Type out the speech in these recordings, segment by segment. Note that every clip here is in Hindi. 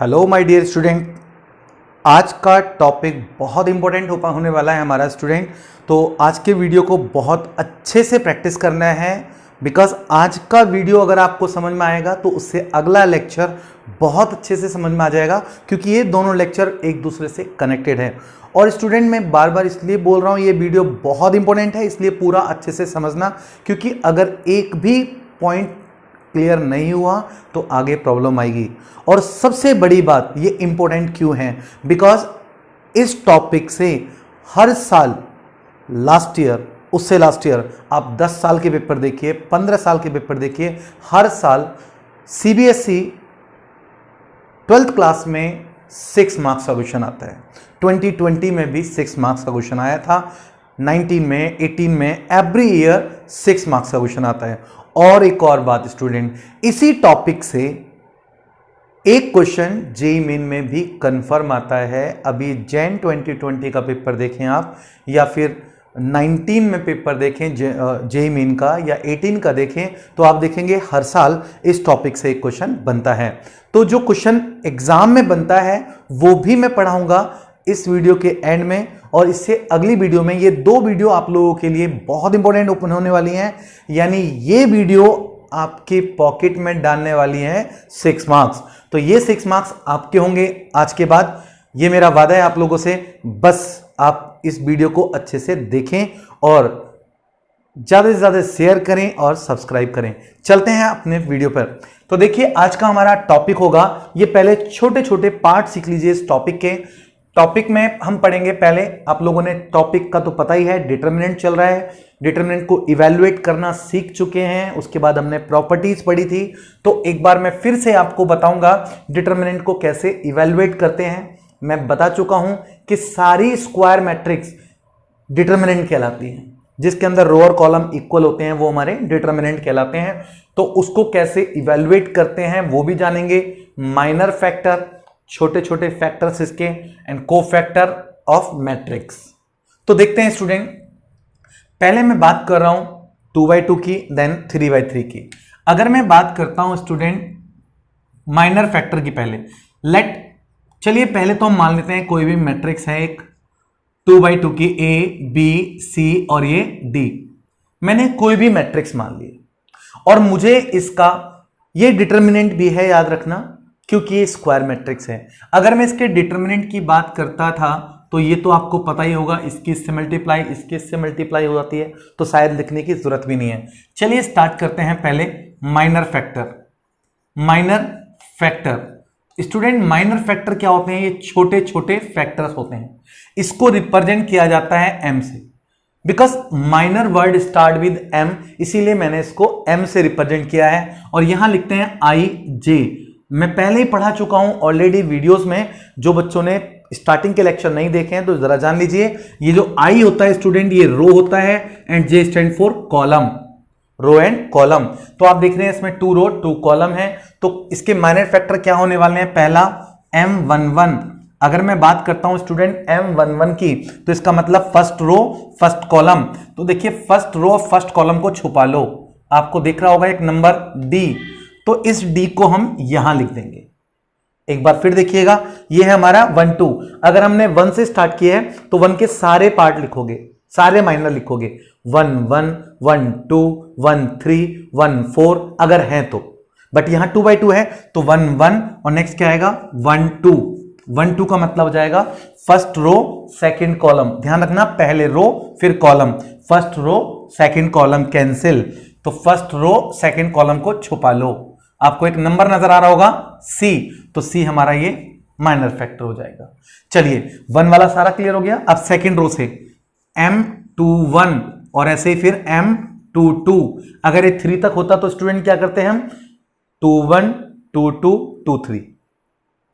हेलो माय डियर स्टूडेंट, आज का टॉपिक बहुत इंपॉर्टेंट होने वाला है हमारा स्टूडेंट। तो आज के वीडियो को बहुत अच्छे से प्रैक्टिस करना है, बिकॉज आज का वीडियो अगर आपको समझ में आएगा तो उससे अगला लेक्चर बहुत अच्छे से समझ में आ जाएगा, क्योंकि ये दोनों लेक्चर एक दूसरे से कनेक्टेड है। और स्टूडेंट मैं बार बार इसलिए बोल रहा हूँ ये वीडियो बहुत इंपॉर्टेंट है, इसलिए पूरा अच्छे से समझना, क्योंकि अगर एक भी पॉइंट क्लियर नहीं हुआ तो आगे प्रॉब्लम आएगी। और सबसे बड़ी बात, ये इंपॉर्टेंट क्यों है? बिकॉज इस टॉपिक से हर साल, लास्ट ईयर, उससे लास्ट ईयर, आप 10 साल के पेपर देखिए, 15 साल के पेपर देखिए, हर साल सीबीएसई 12th क्लास में 6 मार्क्स का क्वेश्चन आता है। 2020 में भी 6 मार्क्स का क्वेश्चन आया था, 19 में, 18 में, एवरी ईयर 6 मार्क्स का क्वेश्चन आता है। और एक और बात स्टूडेंट, इसी टॉपिक से एक क्वेश्चन जेईई मेन में भी कंफर्म आता है। अभी जैन 2020 का पेपर देखें आप, या फिर 19 में पेपर देखें जेईई मेन का, या 18 का देखें, तो आप देखेंगे हर साल इस टॉपिक से एक क्वेश्चन बनता है। तो जो क्वेश्चन एग्जाम में बनता है वो भी मैं पढ़ाऊंगा इस वीडियो के एंड में, और इससे अगली वीडियो में। ये 2 वीडियो आप लोगों के लिए बहुत इंपॉर्टेंट ओपन होने वाली हैं, यानी ये वीडियो आपके पॉकेट में डालने वाली है 6 मार्क्स। तो ये 6 मार्क्स आपके होंगे आज के बाद, ये मेरा वादा है आप लोगों से। बस आप इस वीडियो को अच्छे से देखें और ज्यादा से ज्यादा शेयर करें और सब्सक्राइब करें। चलते हैं अपने वीडियो पर। तो देखिए आज का हमारा टॉपिक होगा, ये पहले छोटे छोटे पार्ट सीख लीजिए इस टॉपिक के। टॉपिक में हम पढ़ेंगे, पहले आप लोगों ने टॉपिक का तो पता ही है, डिटरमिनेंट चल रहा है, डिटरमिनेंट को इवैल्यूएट करना सीख चुके हैं। उसके बाद हमने प्रॉपर्टीज पढ़ी थी, तो एक बार मैं फिर से आपको बताऊंगा डिटरमिनेंट को कैसे इवैल्यूएट करते हैं। मैं बता चुका हूं कि सारी स्क्वायर मैट्रिक्स डिटरमिनेंट कहलाती हैं, जिसके अंदर रो और कॉलम इक्वल होते हैं, वो हमारे डिटरमिनेंट कहलाते हैं। तो उसको कैसे इवैल्यूएट करते हैं वो भी जानेंगे। माइनर फैक्टर, छोटे छोटे फैक्टर्स इसके, एंड कोफैक्टर ऑफ मैट्रिक्स। तो देखते हैं स्टूडेंट, पहले मैं बात कर रहा हूं 2/2 की, देन 3/3 की। अगर मैं बात करता हूं स्टूडेंट माइनर फैक्टर की, चलिए पहले तो हम मान लेते हैं कोई भी मैट्रिक्स है एक 2/2 की, ए बी सी और ये डी। मैंने कोई भी मैट्रिक्स मान लिया और मुझे इसका ये डिटरमिनेंट भी है, याद रखना, क्योंकि ये स्क्वायर मैट्रिक्स है। अगर मैं इसके डिटरमिनेंट की बात करता था तो ये तो आपको पता ही होगा, इसकी इससे मल्टीप्लाई, इसकी इससे मल्टीप्लाई हो जाती है, तो शायद लिखने की जरूरत भी नहीं है। चलिए स्टार्ट करते हैं पहले minor factor. Minor factor student, minor factor क्या होते हैं? ये छोटे छोटे फैक्टर्स होते हैं। इसको रिप्रेजेंट किया जाता है एम से, because minor word start with M, इसीलिए मैंने इसको एम से रिप्रेजेंट किया है। और यहां लिखते हैं आई जे। मैं पहले ही पढ़ा चुका हूं ऑलरेडी वीडियोस में, जो बच्चों ने स्टार्टिंग के लेक्चर नहीं देखे हैं तो जरा जान लीजिए। ये जो आई होता है स्टूडेंट, ये रो होता है, and j stand for column, row and column. तो आप देख रहे हैं इसमें 2 रो 2 कॉलम है, तो इसके माइनर फैक्टर क्या होने वाले हैं? पहला M11। अगर मैं बात करता हूं स्टूडेंट M11 की, तो इसका मतलब फर्स्ट रो फर्स्ट कॉलम। तो देखिए फर्स्ट रो फर्स्ट कॉलम को छुपा लो, आपको दिख रहा होगा एक नंबर D, तो इस D को हम यहां लिख देंगे। एक बार फिर देखिएगा, ये है हमारा 1 2। अगर हमने 1 से स्टार्ट किया है तो 1 के सारे पार्ट लिखोगे, सारे माइनर लिखोगे, 1 1 1 2 1 3 1 4 अगर है तो। बट यहां 2/2 है तो 1 1 और नेक्स्ट क्या आएगा? 1 2। 1 2 का मतलब हो जाएगा फर्स्ट रो सेकंड कॉलम। ध्यान रखना, पहले रो फिर column, first row second column cancel, तो फर्स्ट रो सेकंड कॉलम को छुपा लो। आपको एक नंबर नजर आ रहा होगा C, तो C हमारा ये माइनर फैक्टर हो जाएगा। चलिए 1 वाला सारा क्लियर हो गया। अब सेकंड रो से M21 और ऐसे ही फिर M22। अगर ये 3 तक होता तो स्टूडेंट क्या करते हैं हम? 21 22 23।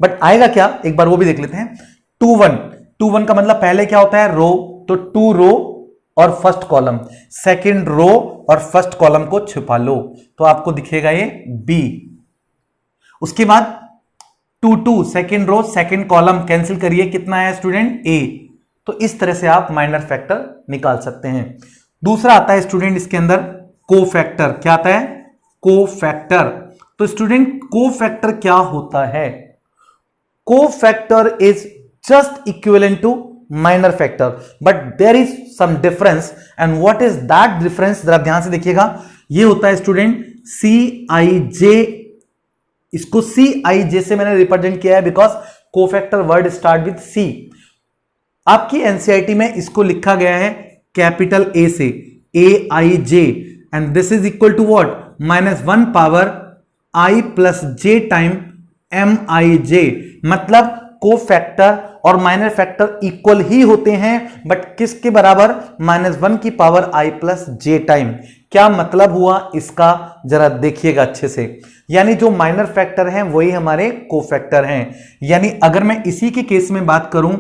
बट आएगा क्या, एक बार वो भी देख लेते हैं। 21 का मतलब पहले क्या होता है? रो, तो 2 रो और फर्स्ट कॉलम, सेकंड रो और फर्स्ट कॉलम को छुपा लो, तो आपको दिखेगा ये B। उसके बाद 2 2 second row second column cancel करिए, कितना है स्टूडेंट? A। तो इस तरह से आप माइनर फैक्टर निकाल सकते हैं। दूसरा आता है स्टूडेंट इसके अंदर कोफैक्टर। क्या आता है? कोफैक्टर। तो स्टूडेंट कोफैक्टर क्या होता है? cofactor is just equivalent to minor factor, but there is some difference, and what is that difference? जरा ध्यान से देखिएगा। ये होता है स्टूडेंट Cij, इसको Cij से मैंने रिप्रेजेंट किया है because cofactor word start with C। आपकी एनसीईआरटी में इसको लिखा गया है कैपिटल ए से, Aij, and this is equal to what? -1 power i plus j time Mij। मतलब कोफैक्टर और माइनर फैक्टर इक्वल ही होते हैं, बट किसके बराबर? -1 की power i plus j time. क्या मतलब हुआ इसका? जरा देखिएगा अच्छे से। यानी जो माइनर फैक्टर हैं वही हमारे कोफैक्टर हैं। यानी अगर मैं इसी के केस में बात करूं,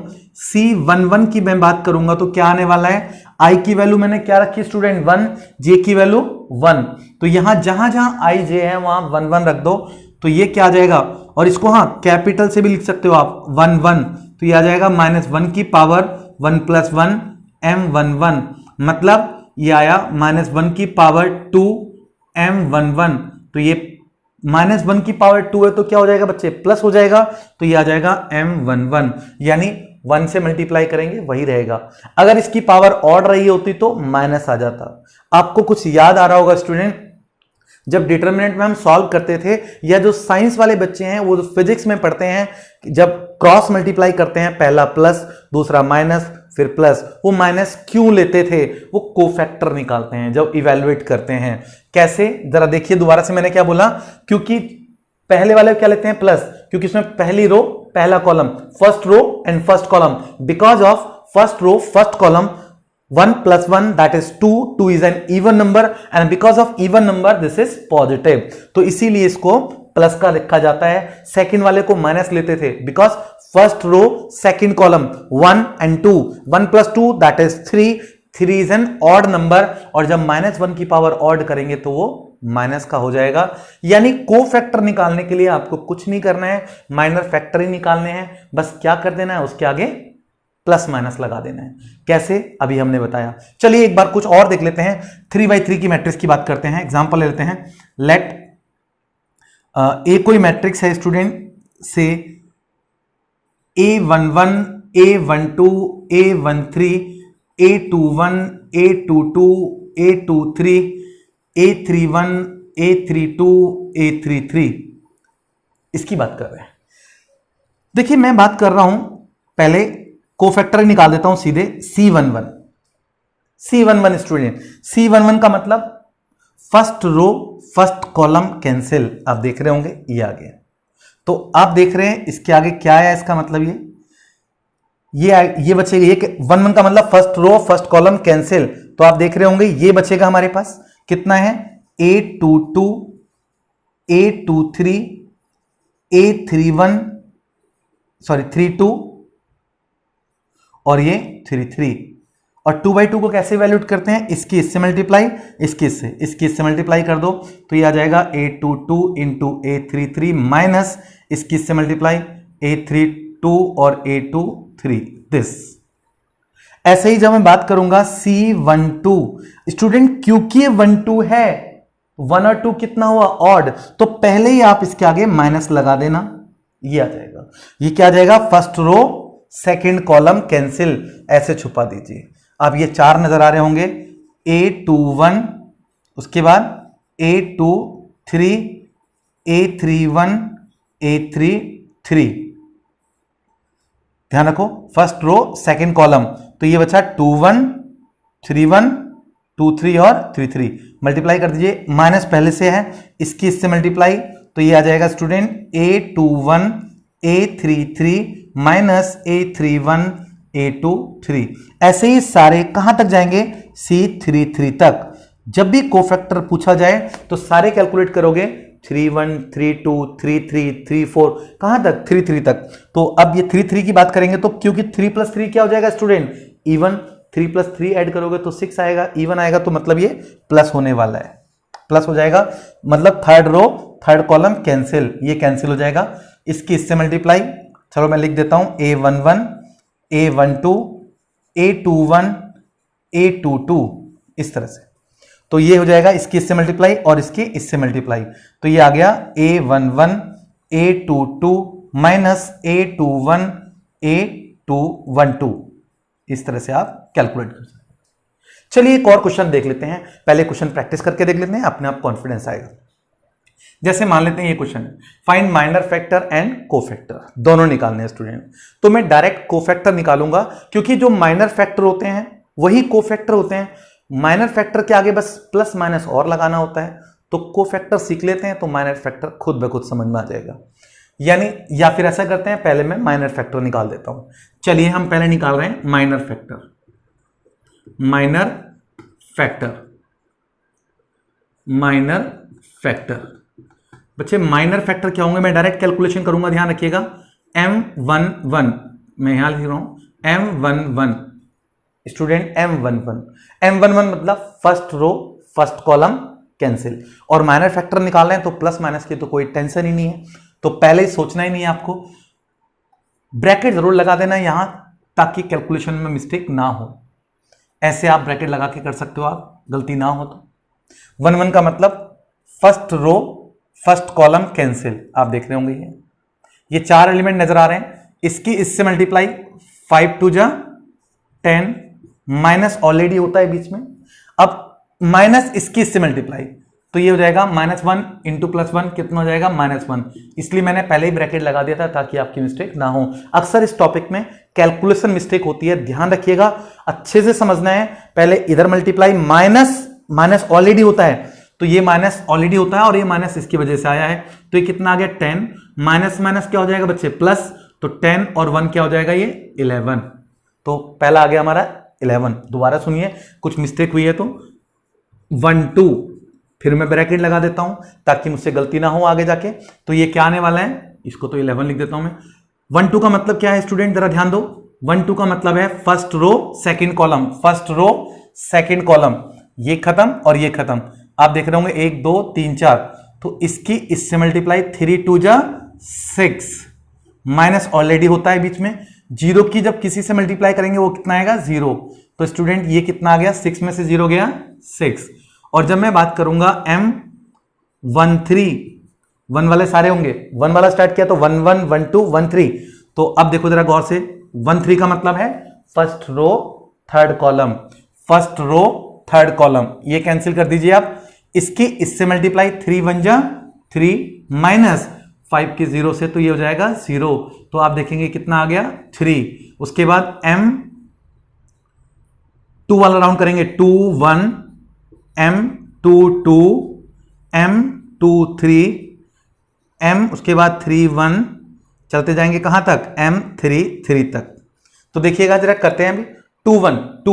C11 की मैं बात करूंगा तो क्या आने वाला है? i की वैल्यू मैंने क्या रखी स्टूडेंट? 1, j की वैल्यू 1। तो यहां जहां जहां i j है वहां 1 1 रख दो, तो ये क्या आ जाएगा? और इसको हाँ कैपिटल से भी लिख सकते हो आप, 1 1, तो ये आ जाएगा -1 की पावर 1 + 1 m11। मतलब ये आया -1 की पावर 2 m11। तो ये -1 की पावर 2 है तो क्या हो जाएगा बच्चे? प्लस हो जाएगा, तो ये आ जाएगा m11। यानी 1 से मल्टीप्लाई करेंगे वही रहेगा। अगर इसकी पावर ऑड रही होती तो माइनस आ जाता। आपको कुछ याद आ रहा होगा स्टूडेंट, जब डिटरमिनेंट में हम सॉल्व करते थे, या जो साइंस वाले बच्चे हैं वो फिजिक्स में पढ़ते हैं, जब क्रॉस मल्टीप्लाई करते हैं, पहला प्लस दूसरा माइनस फिर प्लस, वो माइनस क्यों लेते थे? वो कोफैक्टर निकालते हैं जब इवेलुएट करते हैं। कैसे? जरा देखिए दोबारा से, मैंने क्या बोला? क्योंकि पहले वाले क्या लेते हैं? प्लस, क्योंकि इसमें पहली रो पहला column, first row and first column, because of first row first column 1 + 1 that is 2, 2 is an even number and because of even number this is positive, तो इसीलिए इसको प्लस का लिखा जाता है। सेकंड वाले को माइनस लेते थे because first row second column 1 and 2, 1 + 2 that is 3, 3 is an odd number, और जब -1 की पावर ऑड करेंगे तो वो माइनस का हो जाएगा। यानी कोफैक्टर निकालने के लिए आपको कुछ नहीं करना है, माइनर फैक्टर ही निकालने हैं, बस क्या कर देना है? उसके आगे प्लस माइनस लगा देना है। कैसे? अभी हमने बताया। चलिए एक बार कुछ और देख लेते हैं। 3x3 की मैट्रिक्स की बात करते हैं। एग्जांपल ले लेते हैं। लेट ए कोई मैट्रिक्स है स्टूडेंट से A11, A12, A13, A21, A22, A23, A31, A32, A33, इसकी बात कर रहे हैं। देखिए मैं बात कर रहा हूं, पहले कोफैक्टर निकाल देता हूं सीधे। C11, C11 स्टूडेंट, C11 का मतलब first row first column cancel. आप देख रहे होंगे ये आ गया, तो आप देख रहे हैं इसके आगे क्या है? इसका मतलब ये बचेगा। ये 1 1 का मतलब first row first column cancel, तो आप देख रहे होंगे ये बचेगा हमारे पास। कितना है? A22, A23, A31, सॉरी 32 और ये 33। और 2/2 को कैसे वैल्यूट करते हैं? इसकी इससे मल्टीप्लाई, इसकी इससे मल्टीप्लाई कर दो, तो ये आ जाएगा A22 इंटू A33 माइनस इसकी इससे मल्टीप्लाई A32 और A23 दिस। ऐसे ही जब मैं बात करूंगा C12 स्टूडेंट, क्योंकि ये 1 2 है, 1 और 2 कितना हुआ? ऑड, तो पहले ही आप इसके आगे माइनस लगा देना, ये आ जाएगा। ये क्या आ जाएगा? First row second column cancel, ऐसे छुपा दीजिए। अब ये 4 नजर आ रहे होंगे। A21, उसके बाद A23, A31, A33, ध्यान रखो फर्स्ट रो सेकंड कॉलम, तो ये बचा 21, 31, 23 और 33। मल्टीप्लाई कर दीजिए, माइनस पहले से है, इसकी इससे मल्टीप्लाई, तो ये आ जाएगा student A21, A33 minus A31, A23। ऐसे ही सारे कहां तक जाएंगे? C33 तक। जब भी कोफैक्टर पूछा जाए तो सारे कैलकुलेट करोगे, 31, 32, 33, 34, कहां तक? 33 तक। तो अब ये 33 की बात करेंगे तो क्योंकि 3 + 3 क्या हो जाएगा स्टूडेंट? इवन। 3 + 3 ऐड करोगे तो 6 आएगा, इवन आएगा, तो मतलब ये प्लस होने वाला है, प्लस हो जाएगा। मतलब third row third column cancel, ये कैंसिल हो जाएगा, इसकी इससे मल्टीप्लाई। चलो मैं लिख देता हूं A11, A12, A21, A22, इस तरह से। तो ये हो जाएगा इसकी इससे मल्टीप्लाई और इसकी इससे मल्टीप्लाई, तो ये आ गया A11, A22, minus A21 A212, इस तरह से आप कैलकुलेट कर सकते हैं। चलिए एक और क्वेश्चन देख लेते हैं, पहले क्वेश्चन प्रैक्टिस करके देख लेते हैं, अपने आप कॉन्फिडेंस आएगा। जैसे मान लेते हैं ये क्वेश्चन है, find minor factor and cofactor, दोनों निकालने हैं स्टूडेंट। तो मैं डायरेक्ट कोफैक्टर निकालूंगा, क्योंकि जो माइनर फैक्टर होते हैं वही कोफैक्टर होते हैं। माइनर फैक्टर के आगे बस प्लस माइनस और लगाना होता है, तो कोफैक्टर सीख लेते हैं तो माइनर फैक्टर खुद ब खुद समझ में आ जाएगा। यानी या फिर ऐसा करते हैं, पहले मैं माइनर फैक्टर निकाल देता हूं। चलिए हम पहले निकाल रहे हैं minor factor. Minor factor, minor factor बच्चे, माइनर फैक्टर क्या होंगे, मैं डायरेक्ट कैलकुलेशन करूंगा, ध्यान रखिएगा। M11 मैं यहां लिख रहा हूं M11 स्टूडेंट, M11 मतलब first row first column cancel. और माइनर फैक्टर निकाल रहे हैं तो प्लस माइनस की तो कोई टेंशन ही नहीं है, तो पहले ही सोचना ही नहीं है आपको। ब्रैकेट जरूर लगा देना यहां, ताकि कैलकुलेशन में मिस्टेक ना हो। ऐसे आप ब्रैकेट लगा के कर सकते हो, आप गलती ना हो तो। 11 का मतलब first row first column cancel, आप देख रहे होंगे ये 4 एलिमेंट नजर आ रहे हैं, इसकी इससे मल्टीप्लाई 5 2 जा 10, माइनस ऑलरेडी होता है बीच में, अब माइनस इसकी इससे मल्टीप्लाई, तो ये हो जाएगा -1 इंटू +1 कितना हो जाएगा -1। इसलिए मैंने पहले ही ब्रैकेट लगा दिया था ताकि आपकी मिस्टेक ना हो। अक्सर इस टॉपिक में कैलकुलेशन मिस्टेक होती है, ध्यान रखिएगा, अच्छे से समझना है। पहले इधर मल्टीप्लाई, माइनस ऑलरेडी होता है, तो ये माइनस ऑलरेडी होता है और ये माइनस इसकी वजह से आया है, तो ये कितना आ गया 10, माइनस माइनस क्या हो जाएगा बच्चे प्लस, तो 10 और 1 क्या हो जाएगा ये 11। तो पहला आ गया हमारा 11। दोबारा सुनिए, कुछ मिस्टेक हुई है तो 1 2, फिर मैं ब्रैकेट लगा देता हूं ताकि मुझसे गलती ना हो आगे जाके। तो ये क्या आने वाला है, इसको तो 11 लिख देता हूं मैं। 1 2 का मतलब क्या है स्टूडेंट, जरा ध्यान दो। 1 2 का मतलब है first row second column, first row second column, ये खत्म और ये खत्म। आप देख रहे होंगे 1 2 3 4, तो इसकी इससे मल्टीप्लाई 3 2 जा 6, माइनस ऑलरेडी होता है बीच में। 0 की जब किसी से मल्टीप्लाई करेंगे वो कितना आएगा 0, तो स्टूडेंट ये कितना आ गया 6 में से 0 गया 6। और जब मैं बात करूंगा M13, 1 वाले सारे होंगे, 1 वाला स्टार्ट किया तो 1 1 1 2 1 3, तो अब देखो जरा गौर से, 1 3 का मतलब है first row third column, first row third column, ये कैंसिल कर दीजिए आप। इसकी इससे मल्टीप्लाई 3 1 जा 3, माइनस 5 के 0 से, तो ये हो जाएगा 0, तो आप देखेंगे कितना आ गया 3। उसके बाद M2 वाला राउंड करेंगे, 2 1, M2 2, M2 3, उसके बाद 3 1, चलते जाएंगे कहां तक M3 3 तक। तो देखिएगा जरा करते हैं अभी 2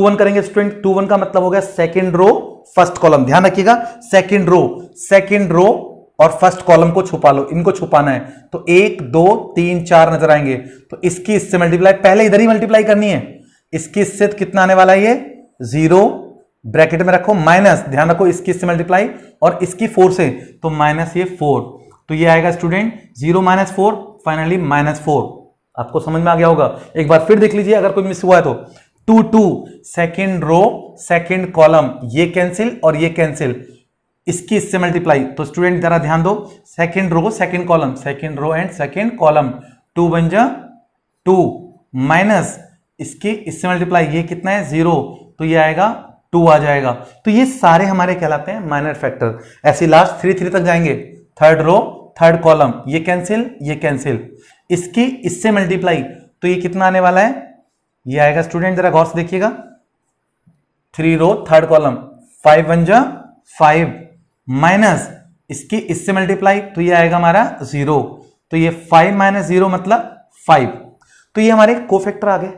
1 करेंगे स्टूडेंट। 2 1 का मतलब हो गया सेकंड रो फर्स्ट कॉलम, ध्यान रखिएगा, सेकंड रो और फर्स्ट कॉलम को छुपा लो, इनको छुपाना है, तो 1 2 3 4 नजर आएंगे, तो इसकी इससे मल्टीप्लाई पहले इधर ही मल्टीप्लाई करनी है, इसकी इससे कितना आने वाला है ये 0, ब्रैकेट में रखो, माइनस, ध्यान रखो इसकी इससे मल्टीप्लाई और इसकी 4 से, तो माइनस ये 4, तो ये आएगा स्टूडेंट 0 - 4, फाइनली -4। आपको समझ में आ गया होगा, एक बार फिर देख लीजिए अगर कोई मिस हुआ है तो। 2 2, सेकेंड रो सेकेंड कॉलम, ये कैंसिल और ये कैंसिल, इसकी इससे मल्टीप्लाई, तो स्टूडेंट जरा ध्यान दो, second row second column, second row and second column, 2 1 जा 2, माइनस इसकी इससे मल्टीप्लाई, ये कितना है 0, तो ये आएगा 2 आ जाएगा। तो ये सारे हमारे कहलाते हैं माइनर फैक्टर। ऐसे लास्ट 3 3 तक जाएंगे, थर्ड रो थर्ड कॉलम, ये कैंसिल, इसकी इससे मल्टीप्लाई, तो ये कितना आने वाला है, ये आएगा स्टूडेंट जरा गौर से देखिएगा, 3 रो थर्ड कॉलम, 5 1 जा 5, माइनस इसकी इससे मल्टीप्लाई, तो ये आएगा हमारा 0, तो ये 5 - 0 मतलब 5। तो ये हमारे कोफैक्टर आ गए,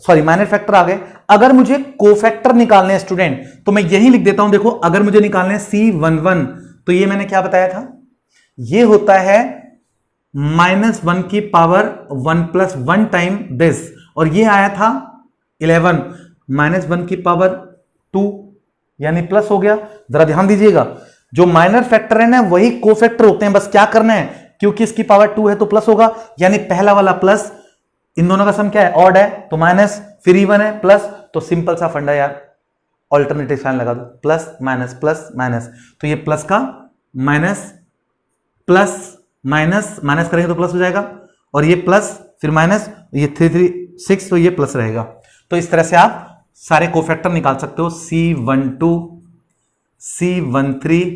सॉरी माइनर फैक्टर आ गए। अगर मुझे कोफैक्टर निकालने हैं स्टूडेंट, तो मैं यही लिख देता हूं, देखो अगर मुझे निकालने हैं C11, तो ये मैंने क्या बताया था, ये होता है -1 की पावर 1 + 1 टाइम दिस, और ये आया था 11 -1 की पावर 2, यानी प्लस हो गया। जरा ध्यान दीजिएगा, जो माइनर फैक्टर है ना वही कोफैक्टर होते हैं, बस क्या करना है, क्योंकि इसकी पावर 2 है तो प्लस होगा, यानी पहला वाला प्लस, इन दोनों का सम क्या है ऑड है तो माइनस, फिर इवन है प्लस, तो सिंपल सा फंडा यार, ऑल्टरनेटिव साइन लगा दो, प्लस माइनस, तो ये प्लस का माइनस, प्लस माइनस करेंगे तो प्लस हो जाएगा, और ये प्लस फिर माइनस, ये 3 3 6, तो ये प्लस रहेगा। तो इस तरह से आप सारे कोफैक्टर निकाल सकते हो, C12, C13,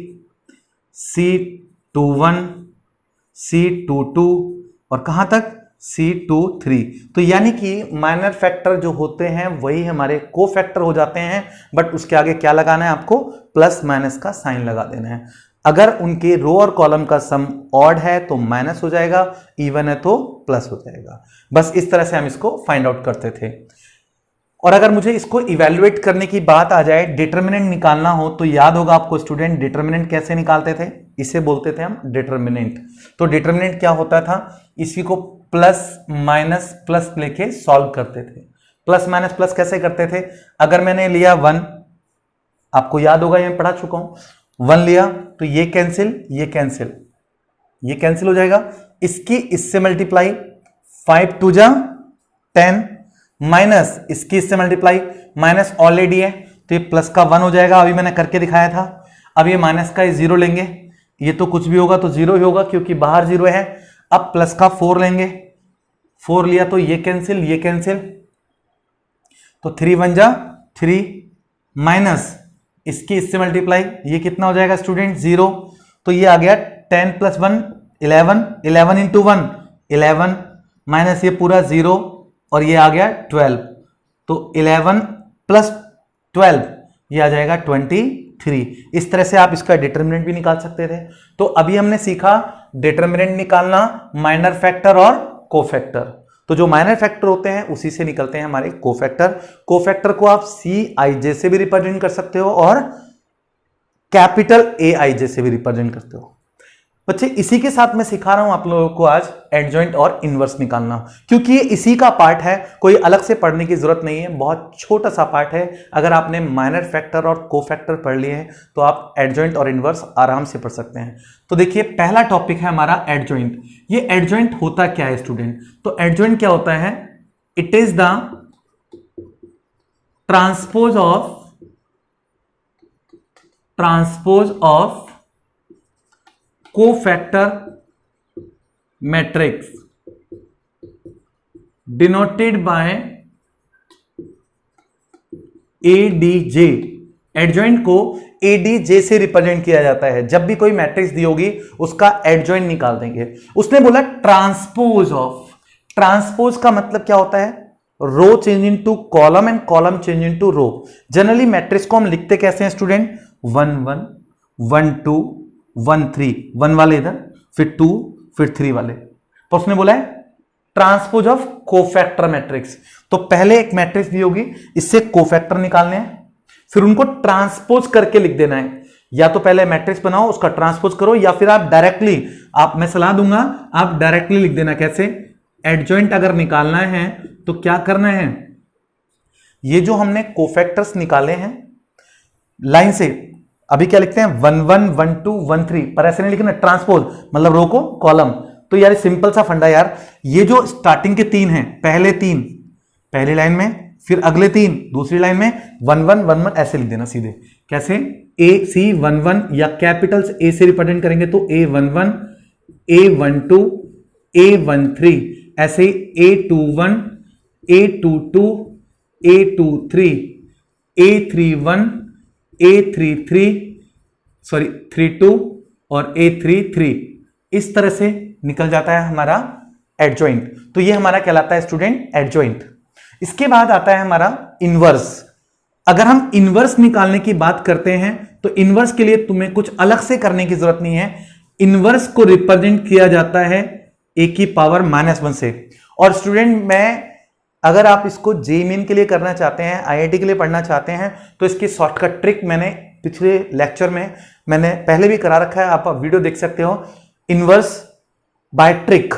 C21, C22 और कहां तक C23। तो यानी कि माइनर फैक्टर जो होते हैं वही हमारे कोफैक्टर हो जाते हैं, बट उसके आगे क्या लगाना है आपको, प्लस माइनस का साइन लगा देना है। अगर उनके रो और कॉलम का सम ऑड है तो माइनस हो जाएगा, इवन है तो प्लस हो जाएगा। बस इस तरह से हम इसको फाइंड आउट करते थे। और अगर मुझे इसको इवैल्यूएट करने की बात आ जाए, डिटर्मिनेंट निकालना हो, तो याद होगा आपको स्टूडेंट डिटर्मिनेंट कैसे निकालते थे, इसे बोलते थे हम डिटर्मिनेंट। तो डिटर्मिनेंट क्या होता था, इसी को प्लस माइनस प्लस लेके सॉल्व करते थे। प्लस माइनस प्लस कैसे करते थे, अगर मैंने लिया 1, आपको याद होगा, ये पढ़ा चुका हूं, 1 लिया तो ये कैंसिल, ये कैंसिल, ये कैंसिल हो जाएगा, इसकी इससे मल्टीप्लाई, 5 2 जा 10, माइनस इसकी इससे मल्टीप्लाई, माइनस ऑलरेडी है तो ये प्लस का 1 हो जाएगा, अभी मैंने करके दिखाया था। अब ये माइनस का 0 लेंगे, ये तो कुछ भी होगा तो 0 ही होगा क्योंकि बाहर 0 है। अब प्लस का 4 लेंगे, 4 लिया तो ये कैंसिल, ये कैंसिल, तो 3 1 जा 3, माइनस इसकी इससे मल्टीप्लाई, ये कितना हो जाएगा स्टूडेंट 0, तो ये आ गया 10 + 1 11, 11 इंटू 1 11, माइनस ये पूरा 0 और ये आ गया 12, तो 11 + 12 ये आ जाएगा 23। इस तरह से आप इसका डिटर्मिनेंट भी निकाल सकते थे। तो अभी हमने सीखा डिटर्मिनेंट निकालना, माइनर फैक्टर और कोफैक्टर। तो जो माइनर फैक्टर होते हैं उसी से निकलते हैं हमारे कोफैक्टर। कोफैक्टर को आप CIJ से भी रिप्रेजेंट कर सकते हो और कैपिटल AIJ से भी रिप्रेजेंट करते हो। बच्चे इसी के साथ मैं सिखा रहा हूं आप लोगों को आज एडजॉइंट और इनवर्स निकालना, क्योंकि ये इसी का पार्ट है, कोई अलग से पढ़ने की जरूरत नहीं है, बहुत छोटा सा पार्ट है। अगर आपने माइनर फैक्टर और कोफैक्टर पढ़ लिए हैं तो आप एडजॉइंट और इनवर्स आराम से पढ़ सकते हैं। तो देखिए पहला टॉपिक है हमारा एडजॉइंट। ये एडजॉइंट होता क्या है स्टूडेंट, तो एडजॉइंट क्या होता है, it is the transpose of cofactor matrix denoted by ADJ। Adjoint को ADJ से रिप्रेजेंट किया जाता है। जब भी कोई मैट्रिक्स दी होगी उसका एडजॉइंट निकाल देंगे। उसने बोला ट्रांसपोज ऑफ, ट्रांसपोज का मतलब क्या होता है, row change into column and column change into row. Generally matrix को हम लिखते कैसे हैं स्टूडेंट, 1 1 1 2 1 3, 1 वाले इधर, फिर 2, फिर 3 वाले। तो उसने बोला है ट्रांसपोज ऑफ कोफैक्टर मैट्रिक्स। तो पहले एक मैट्रिक्स दी होगी, इससे कोफैक्टर निकालने हैं, फिर उनको ट्रांसपोज करके लिख देना है। या तो पहले मैट्रिक्स बनाओ, उसका ट्रांसपोज करो, या फिर आप डायरेक्टली, मैं सलाह दूंगा आप डायरेक्टली लिख देना। कैसे, एडजॉइंट अगर निकालना है तो क्या करना है, ये जो हमने कोफैक्टर्स निकाले हैं लाइन से, अभी क्या लिखते हैं 1 1 1 2 1 3, पर ऐसे नहीं लिखना, ट्रांसपोज मतलब रो को कॉलम। तो यार सिंपल सा फंडा यार, ये जो स्टार्टिंग के 3 हैं, पहले 3 पहली लाइन में, फिर अगले 3 दूसरी लाइन में, 1 1 1 1 ऐसे लिख देना सीधे। कैसे, AC11 या कैपिटल्स A से रिप्रेजेंट करेंगे तो A11 A12 A13, ऐसे A21 A22 A23 A31 A32 और A33, इस तरह से निकल जाता है हमारा एडजॉइंट। तो ये हमारा कहलाता है स्टूडेंट एडजॉइंट। इसके बाद आता है हमारा इनवर्स। अगर हम इनवर्स निकालने की बात करते हैं तो इनवर्स के लिए तुम्हें कुछ अलग से करने की जरूरत नहीं है। इनवर्स को रिप्रेजेंट किया जाता है A⁻⁻1 से। और स्टूडेंट मैं, अगर आप इसको JEE के लिए करना चाहते हैं, IIT के लिए पढ़ना चाहते हैं, तो इसकी शॉर्टकट ट्रिक मैंने पिछले लेक्चर में मैंने पहले भी करा रखा है, आप वीडियो देख सकते हो, इनवर्स बाय ट्रिक।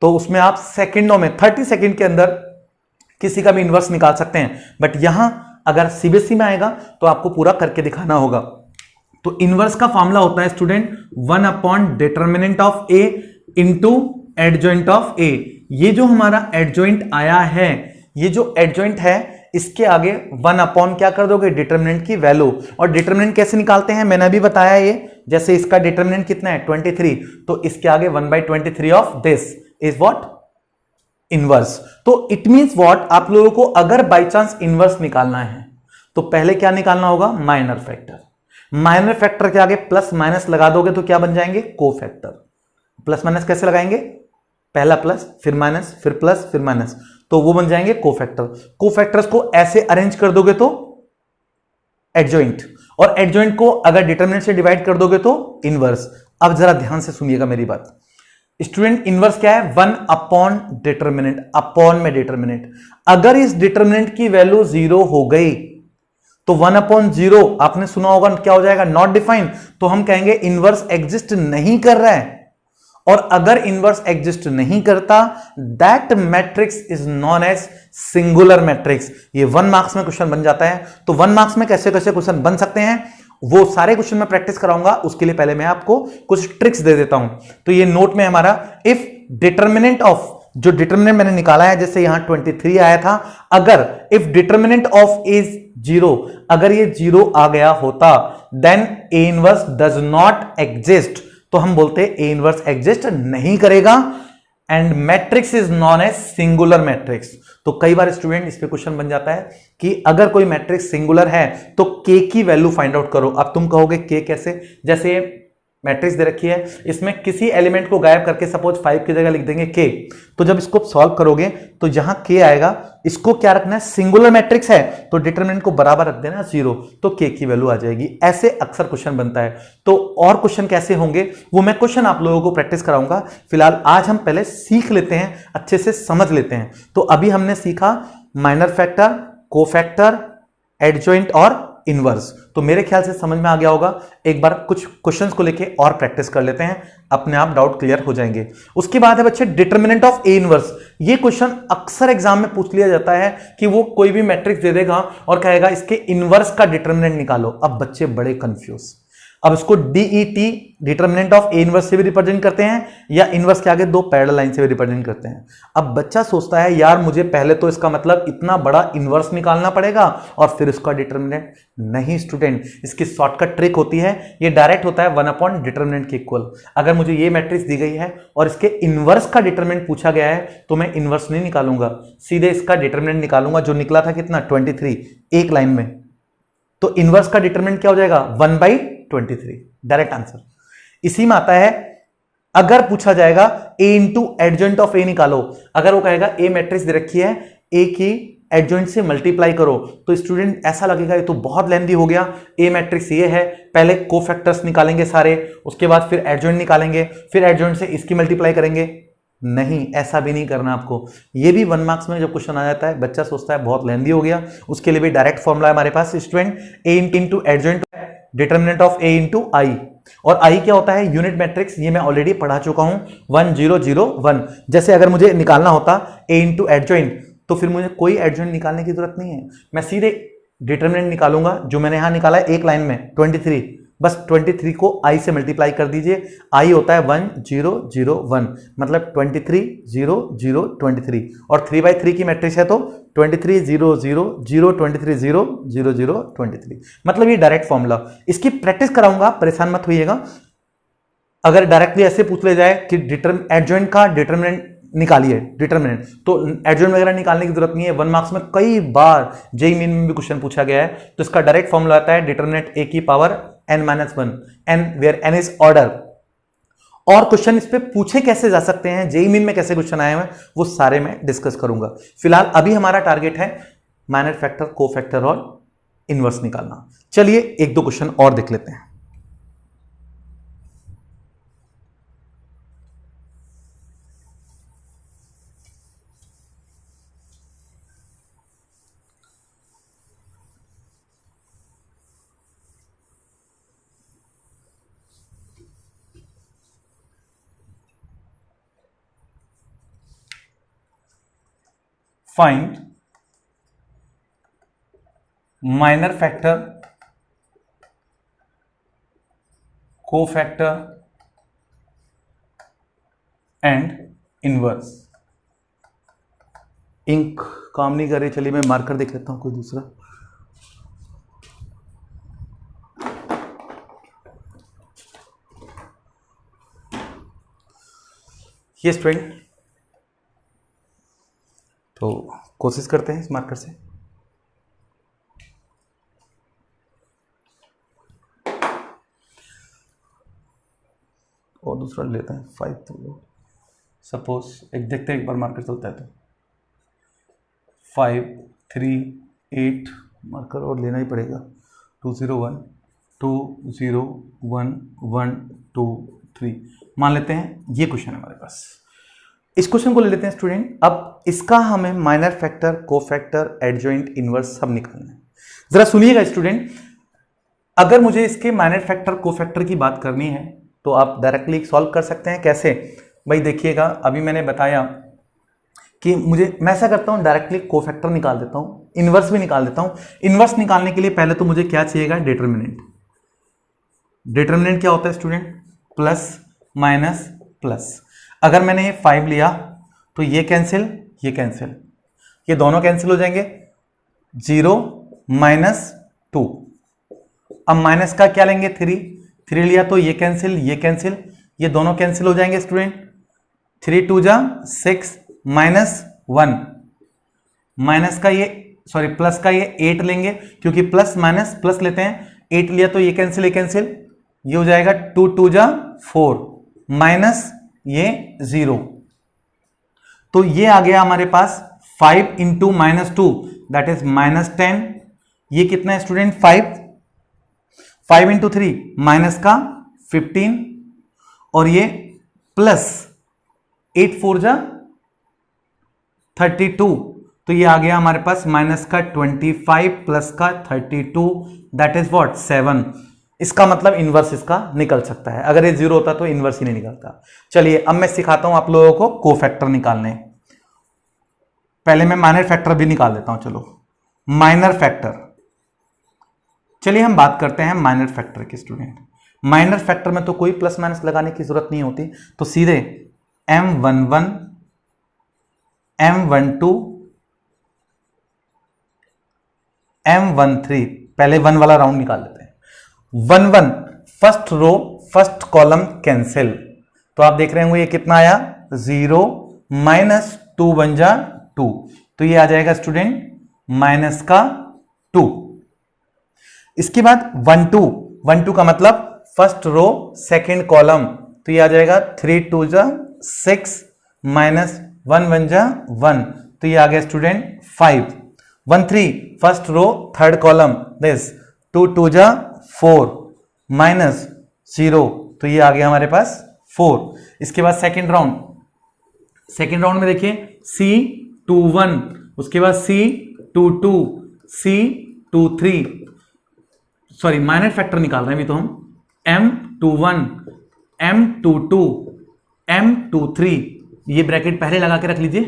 तो उसमें आप सेकंडों में 30 सेकंड के अंदर किसी का भी इनवर्स निकाल सकते हैं। बट यहां अगर CBSE में आएगा तो आपको पूरा करके दिखाना होगा। तो इनवर्स का फॉर्मूला होता है student one by determinant of A into adjoint of A। ये जो हमारा एडजॉइंट आया है, ये जो एडजॉइंट है, इसके आगे 1/ क्या कर दोगे, डिटर्मिनेंट की वैल्यू। और डिटर्मिनेंट कैसे निकालते हैं मैंने अभी बताया। ये जैसे इसका डिटर्मिनेंट कितना है 23, तो इसके आगे 1/23 of this, is what, inverse. तो इट मींस व्हाट, आप लोगों को अगर बाय चांस इनवर्स निकालना है तो पहले क्या निकालना होगा, माइनर फैक्टर। माइनर फैक्टर के आगे प्लस माइनस लगा दोगे तो क्या बन जाएंगे, कोफैक्टर। प्लस माइनस कैसे लगाएंगे, पहला प्लस फिर माइनस फिर प्लस फिर माइनस, तो वो बन जाएंगे कोफैक्टर। कोफैक्टर्स को ऐसे अरेंज कर दोगे तो एडजॉइंट, और एडजॉइंट को अगर डिटरमिनेंट से डिवाइड कर दोगे तो इनवर्स। अब जरा ध्यान से सुनिएगा मेरी बात स्टूडेंट, इनवर्स क्या है, 1 अपॉन डिटरमिनेंट, अपॉन में डिटरमिनेंट। अगर इस डिटरमिनेंट की वैल्यू 0 हो गई तो 1 अपॉन 0 आपने सुना होगा क्या हो जाएगा, नॉट डिफाइंड। तो हम कहेंगे इनवर्स एग्जिस्ट नहीं कर रहा है, और अगर इनवर्स एग्जिस्ट नहीं करता that matrix is non as singular matrix. ये 1 मार्क्स में क्वेश्चन बन जाता है। तो 1 मार्क्स में कैसे कैसे क्वेश्चन बन सकते हैं वो सारे क्वेश्चन में प्रैक्टिस कराऊंगा, उसके लिए पहले मैं आपको कुछ ट्रिक्स दे देता हूं। तो ये नोट में हमारा इफ डिटरमिनेंट ऑफ, जो डिटरमिनेंट मैंने निकाला है, जैसे यहां 23 आया था, अगर इफ डिटरमिनेंट ऑफ इज 0, अगर ये 0 आ गया होता then A inverse does not exist, तो हम बोलते हैं ए इनवर्स एग्जिस्ट नहीं करेगा and matrix is non as singular matrix. तो कई बार स्टूडेंट इस पे क्वेश्चन बन जाता है कि अगर कोई मैट्रिक्स सिंगुलर है तो के की वैल्यू फाइंड आउट करो। अब तुम कहोगे के कैसे, जैसे मैट्रिक्स दे रखी है, इसमें किसी एलिमेंट को गायब करके सपोज 5 की जगह लिख देंगे के, तो जब इसको सॉल्व करोगे तो जहां के आएगा इसको क्या रखना है, सिंगुलर मैट्रिक्स है तो डिटरमिनेंट को बराबर रख देना 0, तो के की वैल्यू आ जाएगी। ऐसे अक्सर क्वेश्चन बनता है। तो और क्वेश्चन कैसे होंगे वो मैं क्वेश्चन आप लोगों को प्रैक्टिस कराऊंगा। फिलहाल आज हम पहले सीख लेते हैं, अच्छे से समझ लेते हैं। तो अभी हमने सीखा माइनर फैक्टर, कोफैक्टर, एडजॉइंट और इनवर्स। तो मेरे ख्याल से समझ में आ गया होगा। एक बार कुछ क्वेश्चंस को लेके और प्रैक्टिस कर लेते हैं, अपने आप डाउट क्लियर हो जाएंगे। उसके बाद है बच्चे डिटरमिनेंट ऑफ ए इनवर्स। ये क्वेश्चन अक्सर एग्जाम में पूछ लिया जाता है कि वो कोई भी मैट्रिक्स दे देगा और कहेगा इसके इनवर्स का डिटरमिनेंट निकालो। अब बच्चे बड़े कंफ्यूज, अब इसको DET determinant of A inverse से भी रिप्रेजेंट करते हैं या इनवर्स के आगे 2 पैरेलल लाइन से भी रिप्रेजेंट करते हैं। अब बच्चा सोचता है यार मुझे पहले तो इसका मतलब इतना बड़ा इनवर्स निकालना पड़ेगा और फिर उसका डिटरमिनेंट। नहीं स्टूडेंट, इसकी शॉर्टकट ट्रिक होती है, ये डायरेक्ट होता है 1 अपॉन डिटरमिनेंट के इक्वल। अगर मुझे ये मैट्रिक्स दी गई है और इसके इनवर्स का डिटरमिनेंट पूछा गया है तो मैं इनवर्स नहीं निकालूंगा, सीधे इसका डिटरमिनेंट निकालूंगा जो निकला था कितना 23 एक लाइन में। तो इनवर्स का डिटरमिनेंट क्या हो जाएगा 1/23, डायरेक्ट आंसर। इसी में आता है अगर पूछा जाएगा a इंटू एडजॉइंट ऑफ ए निकालो, अगर वो कहेगा ए मैट्रिक्स दे रखी है, ए की एडजॉइंट से मल्टीप्लाई करो, तो स्टूडेंट ऐसा लगेगा ये तो बहुत लेंथी हो गया। ए मैट्रिक्स ये है, पहले कोफैक्टर्स निकालेंगे सारे, उसके बाद फिर एडजॉइंट निकालेंगे, फिर एडजॉइंट से इसकी मल्टीप्लाई करेंगे। नहीं, ऐसा भी नहीं करना आपको। ये भी 1 मार्क्स में जब क्वेश्चन आ जाता है बच्चा सोचता है बहुत लेंथी हो गया, उसके लिए भी डायरेक्ट फॉर्मूला है हमारे पास student, A into adjoint determinant of A into I. और आई क्या होता है, यूनिट मैट्रिक्स, ये मैं ऑलरेडी पढ़ा चुका हूं 1 0 0 1। जैसे अगर मुझे निकालना होता ए इंटू एडजॉइंट तो फिर मुझे कोई एडजॉइंट निकालने की जरूरत नहीं है, मैं सीधे डिटरमिनेंट निकालूंगा जो मैंने यहां निकाला है एक लाइन में 23, बस 23 को i से मल्टीप्लाई कर दीजिए। i होता है 1 0 0 1, मतलब 23 0 0 23, और 3/3 की मैट्रिक्स है तो 23 0 0 0 23 0 0 0 23, मतलब ये डायरेक्ट फॉर्मूला। इसकी प्रैक्टिस कराऊंगा, परेशान मत होइएगा। अगर डायरेक्टली ऐसे पूछ ले जाए कि एडजॉइंट का डिटरमिनेंट निकालिए डिटरमिनेंट, तो एडजॉइंट वगैरह निकालने की जरूरत नहीं है। 1 मार्क्स में कई बार जेईई मेन में भी क्वेश्चन पूछा गया है, तो इसका डायरेक्ट फॉर्मूला आता है डिटरमिनेंट ए की power n-1, n where n is order. और क्वेश्चन इस पे पूछे कैसे जा सकते हैं, जेईई मेन में कैसे क्वेश्चन आए हैं, वो सारे मैं डिस्कस करूंगा। फिलहाल अभी हमारा टारगेट है माइनर फैक्टर, कोफैक्टर और इनवर्स निकालना। चलिए 1-2 क्वेश्चन और देख लेते हैं। Find minor factor, cofactor and inverse। Ink काम नहीं कर रही, चलिए मैं मार्कर देख लेता हूं कोई दूसरा। ये स्टूडेंट तो कोशिश करते हैं इस मार्कर से। और दूसरा लेते हैं 5 तो सपोज एक देखते हैं एक बार मार्कर चलता है तो 5 3 8 मार्कर और लेना ही पड़ेगा। 2 0 1 2 0 1 1 2 3 मान लेते हैं ये क्वेश्चन है हमारे पास। इस क्वेश्चन को ले लेते हैं स्टूडेंट। अब इसका हमें minor factor, cofactor, adjoint, inverse सब निकालना है। जरा सुनिएगा स्टूडेंट, अगर मुझे इसके माइनर फैक्टर, कोफैक्टर की बात करनी है तो आप डायरेक्टली सॉल्व कर सकते हैं। कैसे भाई? देखिएगा, अभी मैंने बताया कि मैं ऐसा करता हूं, डायरेक्टली कोफैक्टर निकाल देता हूं, इनवर्स भी निकाल देता हूं। इनवर्स निकालने के लिए पहले तो मुझे क्या चाहिएगा? डिटर्मिनेंट। डिटर्मिनेंट क्या होता है स्टूडेंट? Plus minus plus. अगर मैंने ये 5 लिया तो ये कैंसिल, ये कैंसिल, ये दोनों कैंसिल हो जाएंगे। 0 माइनस 2। अब माइनस का क्या लेंगे? 3 लिया तो ये कैंसिल, ये कैंसिल, ये दोनों कैंसिल हो जाएंगे स्टूडेंट। 3 2 जा 6 माइनस 1, माइनस का ये सॉरी प्लस का ये 8 लेंगे, क्योंकि प्लस माइनस प्लस लेते हैं। 8 लिया तो ये कैंसिल, ये कैंसिल, ये हो जाएगा 2 2 जा 4 माइनस ये 0। तो ये आ गया हमारे पास 5 into minus 2 that is minus 10। ये कितना है स्टूडेंट? 5 इंटू 3 माइनस का 15 और ये प्लस 8 4 जा 32। तो ये आ गया हमारे पास माइनस का 25 प्लस का 32 दैट इज व्हाट? 7। इसका मतलब इनवर्स इसका निकल सकता है। अगर ये 0 होता तो इनवर्स ही नहीं निकलता। चलिए अब मैं सिखाता हूं आप लोगों को कोफैक्टर निकालने। पहले मैं माइनर फैक्टर भी निकाल देता हूं। चलो माइनर फैक्टर, चलिए हम बात करते हैं माइनर फैक्टर की स्टूडेंट। माइनर फैक्टर में तो कोई प्लस माइनस लगाने की जरूरत नहीं होती, तो सीधे M11 M12 M13, पहले 1 वाला राउंड निकाल लेते हैं। 1 1 first row first column cancel, तो आप देख रहे होंगे ये कितना आया? 0 माइनस 2 1 जा 2, तो ये आ जाएगा स्टूडेंट माइनस का 2। इसके बाद 1 2 का मतलब फर्स्ट रो सेकंड कॉलम, तो ये आ जाएगा 3 2 जा 6 माइनस 1 1 जा 1, तो ये आ गया student 5। 1 3 first row third column this 2 2 जा 4 माइनस 0, तो ये आ गया हमारे पास 4। इसके बाद सेकंड राउंड में देखिए C21, उसके बाद C22 C23, sorry minor factor निकाल रहे हैं अभी तो हम। M21 M22 M23, ये ब्रैकेट पहले लगा के रख लीजिए।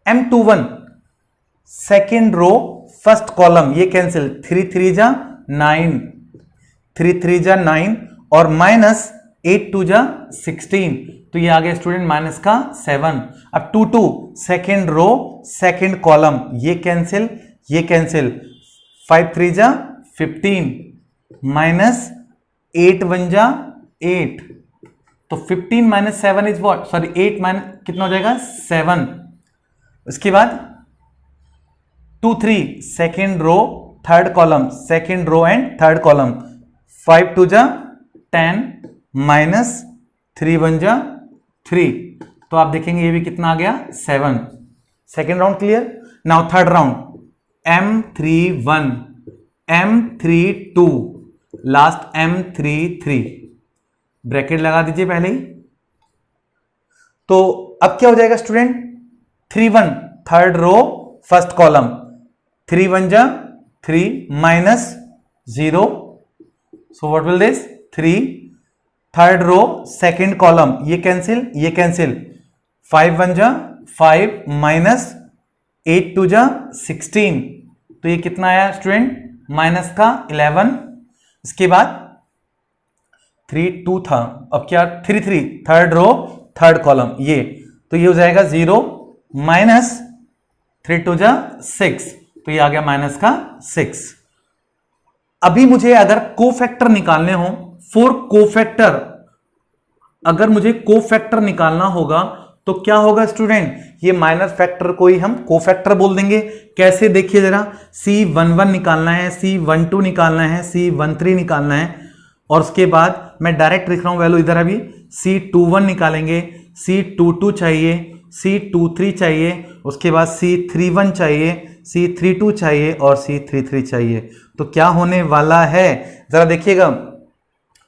M21 second row first column, ये कैंसिल, 3 3 जा 9 3 3 जा 9 और माइनस 8 2 जा 16, तो ये आ गया स्टूडेंट माइनस का 7। अब 2 2 सेकेंड रो सेकेंड कॉलम, ये कैंसिल, ये कैंसिल, 5 3 जा 15 माइनस 8 1 जा 8, तो 15 minus 7 is what? Sorry 8 minus कितना हो जाएगा? 7। उसके बाद 2 3 second row third column, second row and third column, 5 2 जा 10 माइनस 3 1 जा 3, तो आप देखेंगे ये भी कितना आ गया? 7। Second round clear. Now third round M31 M32 last M33, bracket लगा दीजिए पहले ही। तो अब क्या हो जाएगा student? 3 1 third row first column, 3 1 जा 3 minus 0, so what will this? 3 third row second column, ये कैंसिल, ये कैंसिल, 5 1 जा 5 माइनस 8 2 जा 16, तो ये कितना आया स्टूडेंट? माइनस का 11। इसके बाद 3 2 था, अब क्या? 3 3 थर्ड रो थर्ड कॉलम, ये तो ये हो जाएगा 0 माइनस 3 2 जा 6, तो ये आ गया माइनस का 6। अभी मुझे अगर कोफैक्टर निकालने हो, अगर मुझे कोफैक्टर निकालना होगा तो क्या होगा स्टूडेंट, ये माइनर फैक्टर को ही हम कोफैक्टर बोल देंगे। कैसे, देखिए जरा, C11 निकालना है, C12 निकालना है, C13 निकालना है, और उसके बाद मैं डायरेक्ट लिख रहा हूं वैल्यू इधर, अभी C21 निकालेंगे, C22 चाहिए, C23 चाहिए, उसके बाद C31 चाहिए, C32 चाहिए और C33 चाहिए। तो क्या होने वाला है जरा देखिएगा,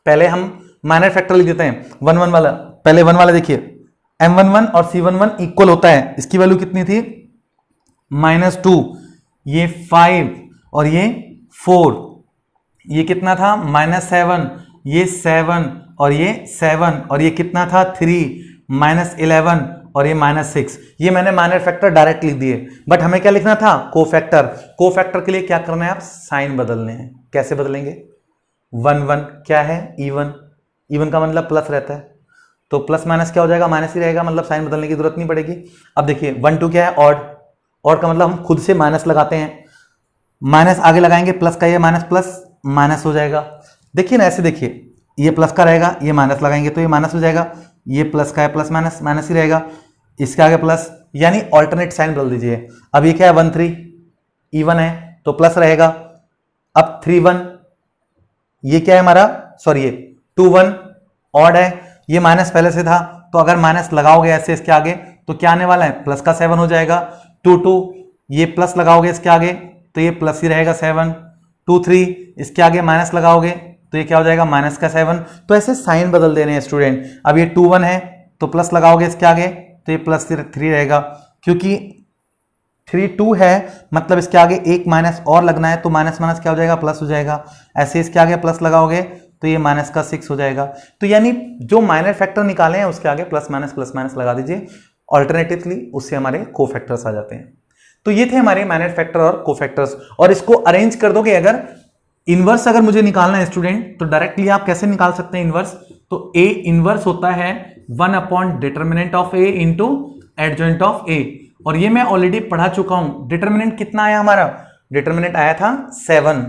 पहले हम माइनर फैक्टर लिख देते हैं 1 1 वाला। पहले 1 वाला देखिए, M11 और C11 इक्वल होता है, इसकी वैल्यू कितनी थी -2, ये 5 और ये 4, ये कितना था -7, ये 7 और ये 7, और ये कितना था 3, -11 और ये -6। ये मैंने माइनर फैक्टर डायरेक्ट लिख दिए, बट हमें क्या लिखना था, कोफैक्टर। कोफैक्टर के लिए क्या करना है, आप साइन बदलने हैं। कैसे बदलेंगे, 1 1 क्या है, इवन, इवन का मतलब प्लस रहता है, तो प्लस माइनस क्या हो जाएगा, माइनस ही रहेगा, मतलब साइन बदलने की जरूरत नहीं पड़ेगी। अब देखिए 1 2 क्या है, ऑड, ऑड का मतलब हम खुद से माइनस लगाते हैं, माइनस आगे लगाएंगे प्लस का, ये माइनस प्लस माइनस हो जाएगा। देखिए ना, ऐसे देखिए, ये प्लस का रहेगा, ये माइनस लगाएंगे तो ये माइनस हो जाएगा, ये प्लस का है, प्लस माइनस माइनस ही रहेगा, इसके आगे प्लस, यानी ऑल्टरनेट साइन बदल दीजिए। अब ये क्या है, 1 3 इवन है तो प्लस रहेगा। अब 3 1, ये क्या है हमारा, सॉरी ये 2 1 ऑड है, ये माइनस पहले से था, तो अगर माइनस लगाओगे ऐसे इसके आगे तो क्या आने वाला है, प्लस का 7 हो जाएगा। 2 2, ये प्लस लगाओगे इसके आगे तो ये प्लस ही रहेगा 7। 2 3, इसके आगे माइनस लगाओगे तो ये क्या हो जाएगा, माइनस का 7। तो ऐसे साइन बदल देने हैं स्टूडेंट। अब ये 2 1 है तो प्लस लगाओगे इसके आगे तो ये प्लस 3 रहेगा, क्योंकि 3 2 है मतलब इसके आगे एक माइनस और लगना है, तो माइनस माइनस क्या हो जाएगा, प्लस हो जाएगा। ऐसे इसके आगे प्लस लगाओगे तो ये माइनस का 6 हो जाएगा। तो यानी जो माइनर फैक्टर निकाले हैं उसके आगे प्लस माइनस लगा दीजिए, ऑल्टरनेटिवली उससे हमारे कोफैक्टर्स आ जाते हैं। तो ये थे हमारे माइनर फैक्टर और कोफैक्टर्स। और इसको अरेंज कर दोगे, अगर इनवर्स अगर मुझे निकालना है स्टूडेंट, तो डायरेक्टली आप कैसे निकाल सकते हैं इनवर्स, तो ए इनवर्स होता है 1 determinant of A into adjoint of A. और ये मैं ऑलरेडी पढ़ा चुका हूं। डिटर्मिनेंट कितना आया हमारा, डिटर्मिनेंट आया था 7,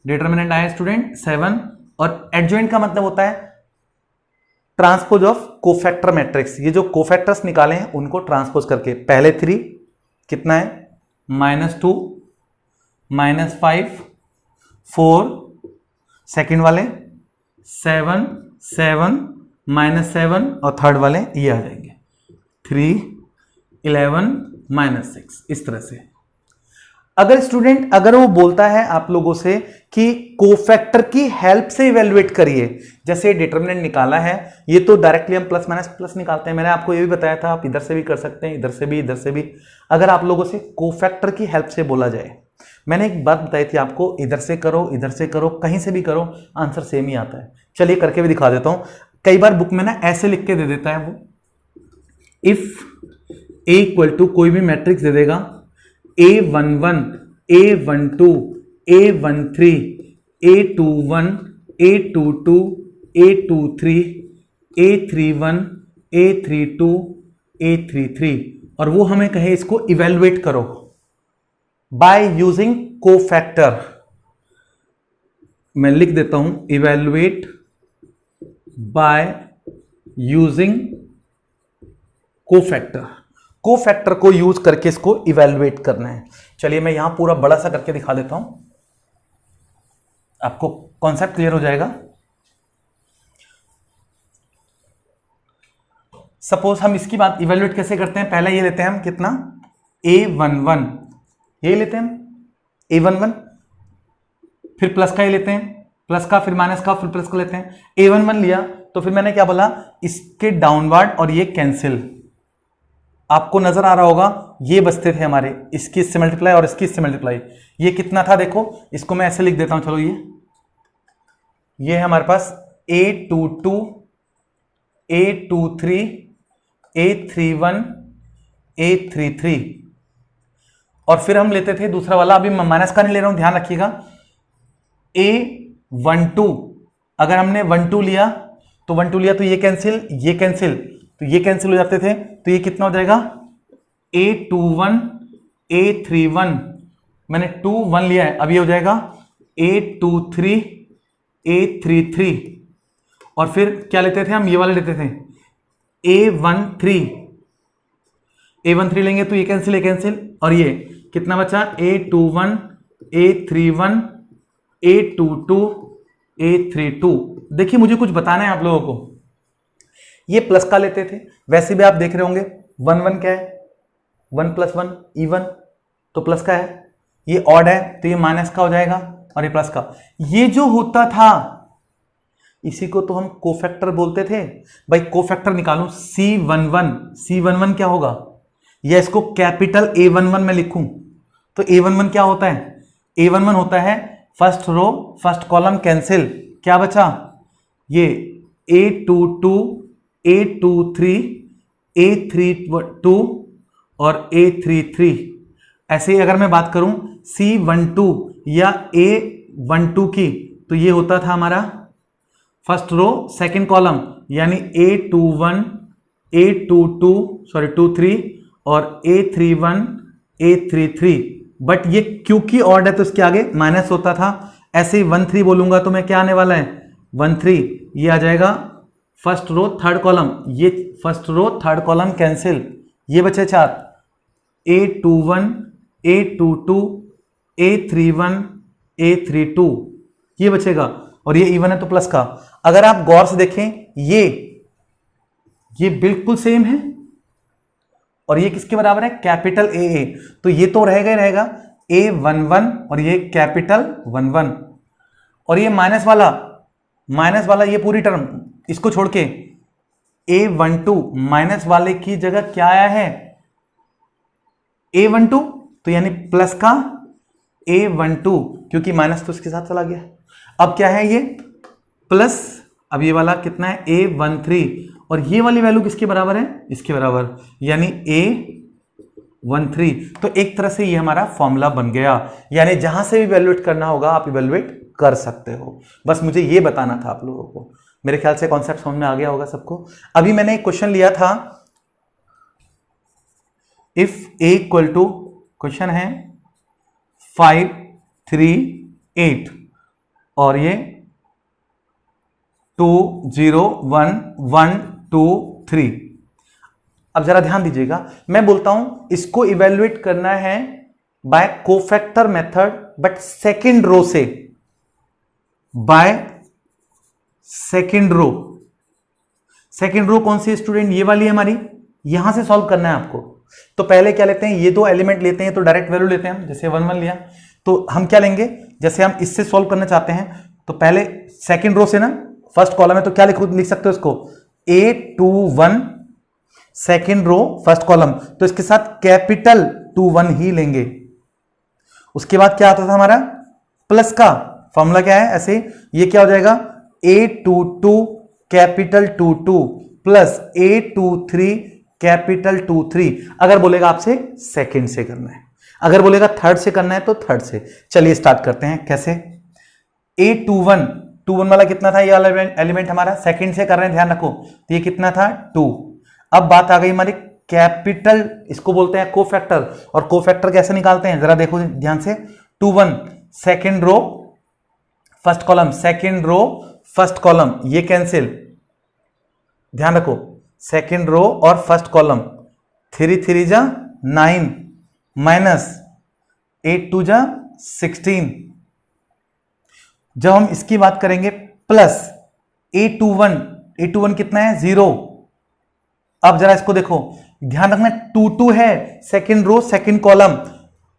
डिटर्मिनेंट आया स्टूडेंट 7, और एडजॉइंट का मतलब होता है ट्रांसपोज ऑफ कोफैक्टर मैट्रिक्स। ये जो कोफैक्टर्स निकाले हैं उनको ट्रांसपोज करके, पहले 3 कितना है, -2 -5 4, सेकंड वाले 7 7 -7 और थर्ड वाले ये आ जाएंगे 3 11 -6। इस तरह से अगर स्टूडेंट, अगर वो बोलता है आप लोगों से कि कोफैक्टर की हेल्प से इवेल्युएट करिए, जैसे डिटरमिनेंट निकाला है, ये तो डायरेक्टली हम प्लस माइनस प्लस निकालते हैं, मैंने आपको ये भी बताया था, आप इधर से भी कर सकते हैं, इधर से भी, इधर से भी। अगर आप लोगों से कोफैक्टर की हेल्प से बोला जाए, मैंने एक बात बताई थी आपको, इधर से करो, इधर से करो, कहीं से भी करो, आंसर सेम ही आता है। चलिए करके भी दिखा देता हूं। कई बार बुक में ना ऐसे लिख के दे देता है वो, इफ ए इक्वल टू कोई भी मैट्रिक्स दे देगा, A11 A12 A13 A21 A22 A23 A31 A32 A33, और वो हमें कहे इसको इवेलुएट करो बाय यूजिंग कोफैक्टर। मैं लिख देता हूं, evaluate by using cofactor. Cofactor को यूज करके इसको इवेलुएट करना है। चलिए मैं यहां पूरा बड़ा सा करके दिखा देता हूं, आपको कॉन्सेप्ट क्लियर हो जाएगा। सपोज हम इसकी बात इवेलुएट कैसे करते हैं, पहले ये लेते हैं हम कितना, A11, ये लेते हैं हम A11, फिर प्लस का ये लेते हैं, प्लस का, फिर माइनस का, फिर प्लस का लेते हैं। A11 लिया तो फिर मैंने क्या बोला, इसके डाउनवर्ड और ये कैंसिल, आपको नजर आ रहा होगा, ये बचते थे हमारे, इसकी इससे मल्टीप्लाई और इसकी इससे मल्टीप्लाई। ये कितना था देखो, इसको मैं ऐसे लिख देता हूं, चलो ये है हमारे पास A22 A23 A31 A33, और फिर हम लेते थे दूसरा वाला, अभी माइनस का नहीं ले रहा हूं, ध्यान रखिएगा, A12। अगर हमने 1 2 लिया तो 1 2 लिया तो ये कैंसिल, ये कैंसिल, तो ये कैंसिल हो जाते थे, तो ये कितना हो जाएगा, A21 A31, मैंने 2 1 लिया है, अब ये हो जाएगा A23 A33, और फिर क्या लेते थे हम, ये वाले लेते थे A13 लेंगे तो ये कैंसिल, और ये कितना बचा, A21 A31 A22 A32। देखिए मुझे कुछ बताना है आप लोगों को, ये प्लस का लेते थे, वैसे भी आप देख रहे होंगे 1 क्या है, 1 + 1 इवन, तो प्लस का है, ये ऑड है तो ये माइनस का हो जाएगा और ये प्लस का। ये जो होता था इसी को तो हम कोफैक्टर बोलते थे। भाई कोफैक्टर निकालूं C11 क्या होगा, या इसको कैपिटल A11 में लिखूं तो A11 क्या होता है, A11 होता है first row first column cancel, क्या बचा, ये A22 A23 A32 और A33। ऐसे ही अगर मैं बात करूं C12 या A12 की तो ये होता था हमारा फर्स्ट रो सेकंड कॉलम, यानी A21 A22 23 और A31 A33। बट ये क्योंकि ऑड है तो इसके आगे माइनस होता था। ऐसे ही 13 बोलूंगा तो मैं क्या आने वाला है 13, ये आ जाएगा फर्स्ट रो थर्ड कॉलम, ये first row third column cancel, ये बचे 4 A21 A22 A31 A32 ये बचेगा, और ये इवन है तो प्लस का। अगर आप गौर से देखें ये बिल्कुल सेम है, और ये किसके बराबर है, कैपिटल A, तो ये तो रहेगा ही रहेगा A11 और ये कैपिटल 11, और ये माइनस वाला ये पूरी टर्म इसको छोड़ के A12 माइनस वाले की जगह क्या आया है A12, तो यानी प्लस का A12, क्योंकि माइनस तो इसके साथ चला गया। अब क्या है ये प्लस, अब ये वाला कितना है A13, और ये वाली वैल्यू किसके बराबर है, इसके बराबर, यानी A13। तो एक तरह से ये हमारा फॉर्मूला बन गया, यानी जहां से भी इवैल्यूएट करना होगा आप इवैल्यूएट कर सकते हो। बस मुझे ये बताना था आप लोगों को। मेरे ख्याल से कॉन्सेप्ट समझ में आ गया होगा सबको। अभी मैंने एक क्वेश्चन लिया था, if A equal to, question है 5 3 8 और ये 2 0 1 1 2 3। अब जरा ध्यान दीजिएगा, मैं बोलता हूं इसको इवैल्यूएट करना है by cofactor method, but second row से, बाय सेकंड रो कौन सी स्टूडेंट, ये वाली हमारी, यहां से सॉल्व करना है आपको। तो पहले क्या लेते हैं, ये दो एलिमेंट लेते हैं तो डायरेक्ट वैल्यू लेते हैं हम, जैसे 1 1 लिया तो हम क्या लेंगे, जैसे हम इससे सॉल्व करना चाहते हैं तो पहले सेकंड रो से ना, फर्स्ट कॉलम है तो क्या लिख सकते हो इसको A21 second row first column, तो इसके साथ कैपिटल 21 ही लेंगे। उसके बाद क्या आता था हमारा प्लस का फॉर्मूला, क्या है ऐसे, ये क्या हो जाएगा A22 capital 22 plus A23 capital 23। अगर बोलेगा आपसे सेकंड से करना है, अगर बोलेगा थर्ड से करना है तो थर्ड से। चलिए स्टार्ट करते हैं। कैसे, A21 वाला कितना था, ये वाला एलिमेंट हमारा सेकंड से कर रहे हैं, ध्यान रखो, तो ये कितना था 2। अब बात आ गई हमारी कैपिटल, इसको बोलते हैं कोफैक्टर, और कोफैक्टर कैसे निकालते हैं जरा देखो ध्यान से। 21 second row first column, second row first column, ये कैंसिल, ध्यान रखो सेकंड रो और फर्स्ट कॉलम, 3 3 जा 9 माइनस 8 2 जा 16। जब हम इसकी बात करेंगे प्लस A21 कितना है 0। अब जरा इसको देखो, ध्यान रखना 2 2 है, सेकंड रो सेकंड कॉलम।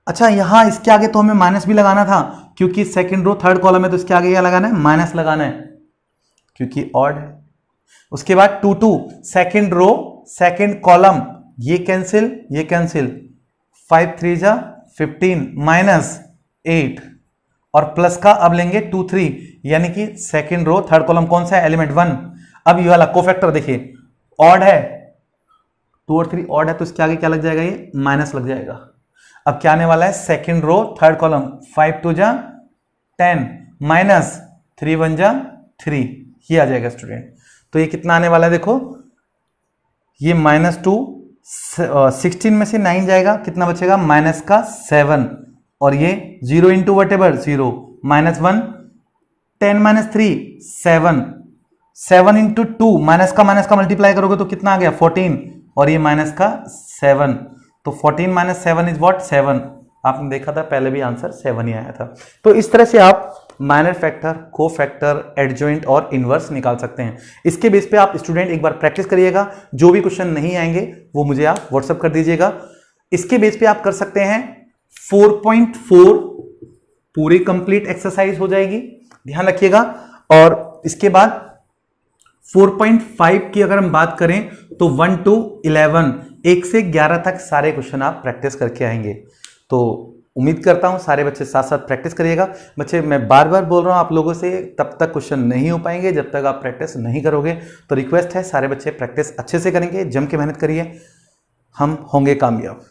अच्छा यहां इसके आगे तो हमें माइनस भी लगाना था, क्योंकि सेकंड रो थर्ड कॉलम है तो इसके आगे क्या लगाना है, माइनस लगाना है, क्योंकि ऑड है। उसके बाद 2 2 सेकंड रो सेकंड कॉलम, ये कैंसिल 5 3 जा 15 माइनस 8, और प्लस का अब लेंगे 2 3, यानी कि सेकंड रो थर्ड कॉलम कौन सा है, एलिमेंट 1। अब ये वाला कोफैक्टर देखिए ऑड है, 2 और 3 ऑड है तो इसके आगे क्या लग जाएगा, ये माइनस लग जाएगा। अब क्या आने वाला है, सेकंड रो थर्ड कॉलम, 5 2 जा 10 माइनस 3 1 जा 3, ये आ जाएगा स्टूडेंट। तो ये कितना आने वाला है, देखो ये -2, 16 में से 9 जाएगा, कितना बचेगा माइनस का 7, और ये 0 into what ever 0 -1 10 - 3 7 7 into two, minus का मल्टीप्लाई करोगे तो कितना आ गया 14, और ये माइनस का 7, तो 14 माइनस 7 इज व्हाट 7। आपने देखा था पहले भी आंसर 7 ही आया था। तो इस तरह से आप माइनर फैक्टर, को फैक्टर, एडजॉइंट और इनवर्स निकाल सकते हैं। इसके बेस पे आप स्टूडेंट एक बार प्रैक्टिस करिएगा, जो भी क्वेश्चन नहीं आएंगे वो मुझे आप व्हाट्सएप कर दीजिएगा। इसके बेस पे आप कर सकते हैं 4.4 पूरी कंप्लीट एक्सरसाइज हो जाएगी, ध्यान रखिएगा। और इसके बाद 4.5 की अगर हम बात करें तो 1 to 11, 1 से 11 तक सारे क्वेश्चन आप प्रैक्टिस करके आएंगे। तो उम्मीद करता हूं सारे बच्चे साथ साथ प्रैक्टिस करिएगा। बच्चे मैं बार बार बोल रहा हूं आप लोगों से, तब तक क्वेश्चन नहीं हो पाएंगे जब तक आप प्रैक्टिस नहीं करोगे। तो रिक्वेस्ट है सारे बच्चे प्रैक्टिस अच्छे से करेंगे, जम के मेहनत करिए, हम होंगे कामयाब।